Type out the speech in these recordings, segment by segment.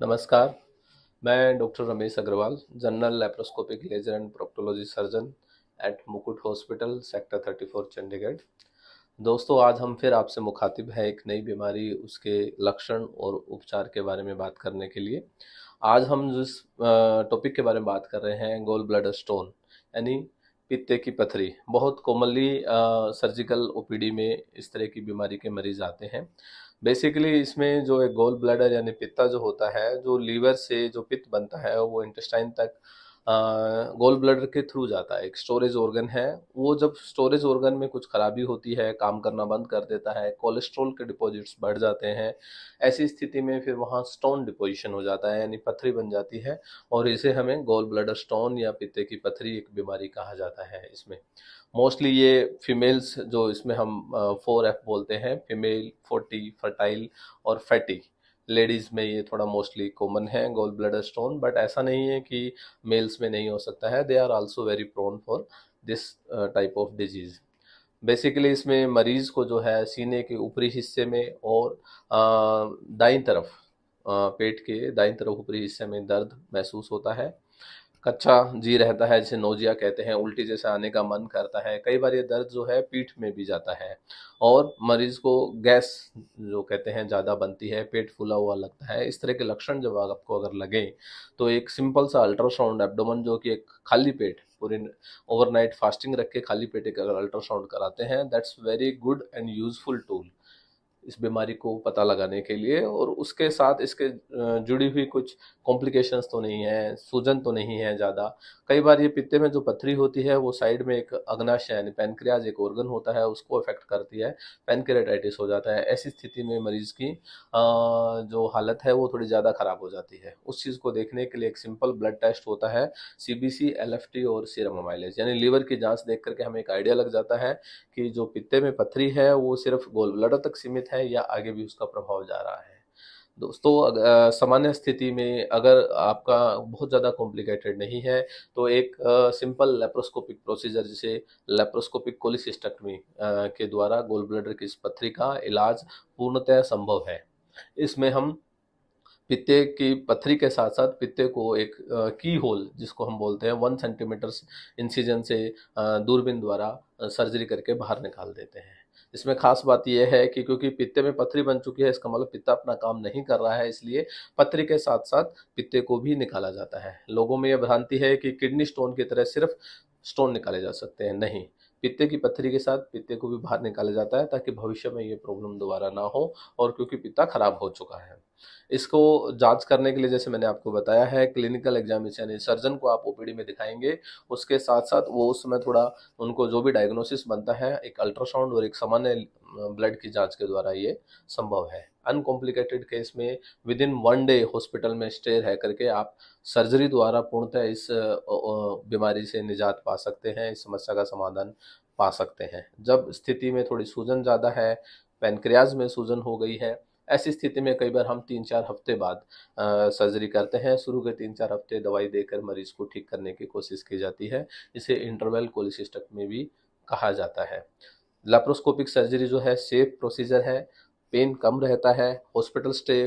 नमस्कार, मैं doctor Ramesh Agarwal, general laparoscopic laser and proctology surgeon at Mukut hospital, sector 34, Chandigarh. दोस्तों, आज हम फिर आपसे मुखातिब हैं एक नई बीमारी, उसके लक्षण और उपचार के बारे में बात करने के लिए। आज हम जिस टॉपिक के बारे में बात कर रहे हैं, गोल ब्लैडर स्टोन यानी पित्ते की पथरी। बहुत कॉमनली सर्जिकल ओपीडी में इस तरह की बीमारी के मरीज आते हैं। बेसिकली इसमें जो एक गोल ब्लैडर यानी पित्ता जो होता है, जो लीवर से जो पित्त बनता है वो इंटेस्टाइन तक गोल ब्लैडर के थ्रू जाता है। एक स्टोरेज ऑर्गन है। वो जब स्टोरेज ऑर्गन में कुछ खराबी होती है, काम करना बंद कर देता है, कोलेस्ट्रॉल के डिपॉजिट्स बढ़ जाते हैं, ऐसी स्थिति में फिर वहाँ स्टोन डिपोजिशन हो जाता है यानी पथरी बन जाती है। और इसे हमें गोल ब्लैडर स्टोन या पित्ते की पथरी एक बीमारी कहा जाता है। इसमें मोस्टली ये फीमेल्स, जो इसमें हम 4F बोलते हैं, फीमेल, 40, फर्टाइल और फैटी, लेडीज़ में ये थोड़ा मोस्टली कॉमन है गोल ब्लैडर स्टोन। बट ऐसा नहीं है कि मेल्स में नहीं हो सकता है, they are also very prone for this type of disease. Basically इसमें मरीज़ को जो है सीने के ऊपरी हिस्से में और दाईं तरफ, पेट के दाईं तरफ ऊपरी हिस्से में दर्द महसूस होता है। कच्चा जी रहता है, जिसे नोजिया कहते हैं, उल्टी जैसे आने का मन करता है। कई बार ये दर्द जो है पीठ में भी जाता है और मरीज को गैस जो कहते हैं ज़्यादा बनती है, पेट फूला हुआ लगता है। इस तरह के लक्षण जब आपको अगर लगे तो एक सिंपल सा अल्ट्रासाउंड एब्डोमेन, जो कि एक खाली पेट, पूरे ओवरनाइट फास्टिंग रख के खाली पेट एक अगर अल्ट्रासाउंड कराते हैं, that's very good and useful tool इस बीमारी को पता लगाने के लिए। और उसके साथ इसके जुड़ी हुई कुछ कॉम्प्लिकेशंस तो नहीं है, सूजन तो नहीं है ज़्यादा। कई बार ये पित्ते में जो पथरी होती है वो साइड में एक अग्नाशय यानी पैनक्रियाज एक ऑर्गन होता है, उसको अफेक्ट करती है, पैनक्रियाटाइटिस हो जाता है। ऐसी स्थिति में मरीज की जो हालत है वो थोड़ी ज़्यादा ख़राब हो जाती है। उस चीज़ को देखने के लिए एक सिंपल ब्लड टेस्ट होता है, सीबीसी, एलएफटी और सीरम अमाइलेज, यानी लीवर की जांच देख करके हमें एक आइडिया लग जाता है कि जो पित्ते में पथरी है वो सिर्फ गोल ब्लैडर तक सीमित है या आगे भी उसका प्रभाव जा रहा है। दोस्तों, सामान्य स्थिति में अगर आपका बहुत ज़्यादा कॉम्प्लिकेटेड नहीं है तो एक सिंपल लेप्रोस्कोपिक प्रोसीजर, जिसे लेप्रोस्कोपिक कोलिसिस्टेक्टमी के द्वारा गोल ब्लैडर की इस पथरी का इलाज पूर्णतः संभव है। इसमें हम पित्ते की पथरी के साथ साथ पित्ते को एक की होल, जिसको हम बोलते हैं, 1 सेंटीमीटर इंसिजन से दूरबीन द्वारा सर्जरी करके बाहर निकाल देते हैं। इसमें खास बात यह है कि क्योंकि पित्ते में पथरी बन चुकी है, इसका मतलब पित्ता अपना काम नहीं कर रहा है, इसलिए पथरी के साथ साथ पित्ते को भी निकाला जाता है। लोगों में यह भ्रांति है कि किडनी स्टोन की तरह सिर्फ स्टोन निकाले जा सकते हैं, नहीं, पित्ते की पथरी के साथ पित्ते को भी बाहर निकाला जाता है ताकि भविष्य में ये प्रॉब्लम दोबारा ना हो, और क्योंकि पित्ता खराब हो चुका है। इसको जांच करने के लिए, जैसे मैंने आपको बताया है, क्लिनिकल एग्जामिनेशन यानी सर्जन को आप ओपीडी में दिखाएंगे। उसके साथ साथ वो उस समय थोड़ा उनको जो भी डायग्नोसिस बनता है, एक अल्ट्रासाउंड और एक सामान्य ब्लड की जांच के द्वारा ये संभव है। अनकॉम्प्लिकेटेड केस में विद इन 1 डे हॉस्पिटल में स्टे रह करके आप सर्जरी द्वारा पूर्णतः इस बीमारी से निजात पा सकते हैं, इस समस्या का समाधान पा सकते हैं। जब स्थिति में थोड़ी सूजन ज़्यादा है, पैनक्रियाज में सूजन हो गई है, ऐसी स्थिति में कई बार हम 3-4 हफ्ते बाद सर्जरी करते हैं। शुरू के 3-4 हफ्ते दवाई देकर मरीज को ठीक करने की कोशिश की जाती है। इसे इंटरवल कोलिसिस्टेक्टमी भी कहा जाता है। लेप्रोस्कोपिक सर्जरी जो है सेफ प्रोसीजर है, पेन कम रहता है, हॉस्पिटल स्टे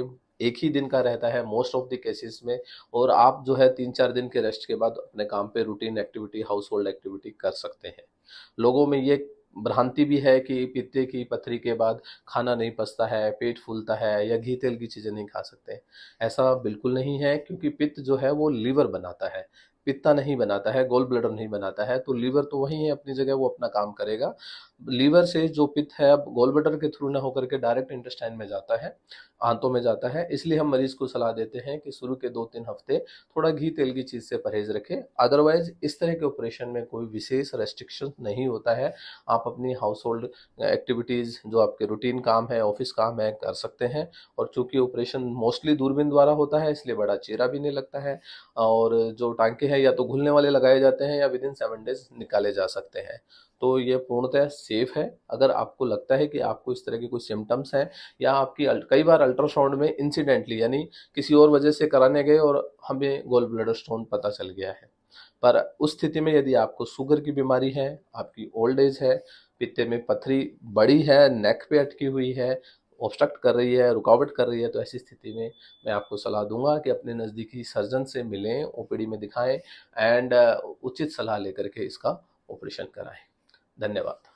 एक ही दिन का रहता है मोस्ट ऑफ द केसेस में, और आप जो है 3-4 दिन के रेस्ट के बाद अपने काम पे routine activity, house hold activity कर सकते हैं। लोगों में ये भ्रांति भी है कि पित्ते की पथरी के बाद खाना नहीं पचता है, पेट फूलता है या घी तेल की चीज़ें नहीं खा सकते। ऐसा बिल्कुल नहीं है, क्योंकि पित्त जो है वो लीवर बनाता है, पित्ता नहीं बनाता है, गोल ब्लैडर नहीं बनाता है। तो लीवर तो वही है अपनी जगह, वो अपना काम करेगा। लीवर से जो पित्त है अब गोल ब्लैडर के थ्रू ना होकर के डायरेक्ट इंटेस्टाइन में जाता है, आंतों में जाता है। इसलिए हम मरीज को सलाह देते हैं कि शुरू के 2-3 हफ्ते थोड़ा घी तेल की चीज़ से परहेज रखें। अदरवाइज इस तरह के ऑपरेशन में कोई विशेष रेस्ट्रिक्शन नहीं होता है। आप अपनी हाउस होल्ड एक्टिविटीज़, जो आपके रूटीन काम है, ऑफिस काम है, कर सकते हैं। और चूंकि ऑपरेशन मोस्टली दूरबीन द्वारा होता है, इसलिए बड़ा चेहरा भी नहीं लगता है। और जो टांके हैं या तो घुलने वाले लगाए जाते हैं या विद इन 7 डेज निकाले जा सकते हैं। तो ये पूर्णतः सेफ है। अगर आपको लगता है कि आपको इस तरह के कोई सिम्टम्स हैं, या आपकी कई बार अल्ट्रासाउंड में इंसिडेंटली यानी किसी और वजह से कराने गए और हमें गोल ब्लैडर स्टोन पता चल गया है, पर उस स्थिति में यदि आपको शुगर की बीमारी है, आपकी ओल्ड एज है, पित्ते में पथरी बड़ी है, नेक पे अटकी हुई है, ऑब्स्ट्रक्ट कर रही है, रुकावट कर रही है, तो ऐसी स्थिति में मैं आपको सलाह दूंगा कि अपने नज़दीकी सर्जन से मिलें, ओपीडी में दिखाएं एंड उचित सलाह लेकर के इसका ऑपरेशन कराएं। धन्यवाद।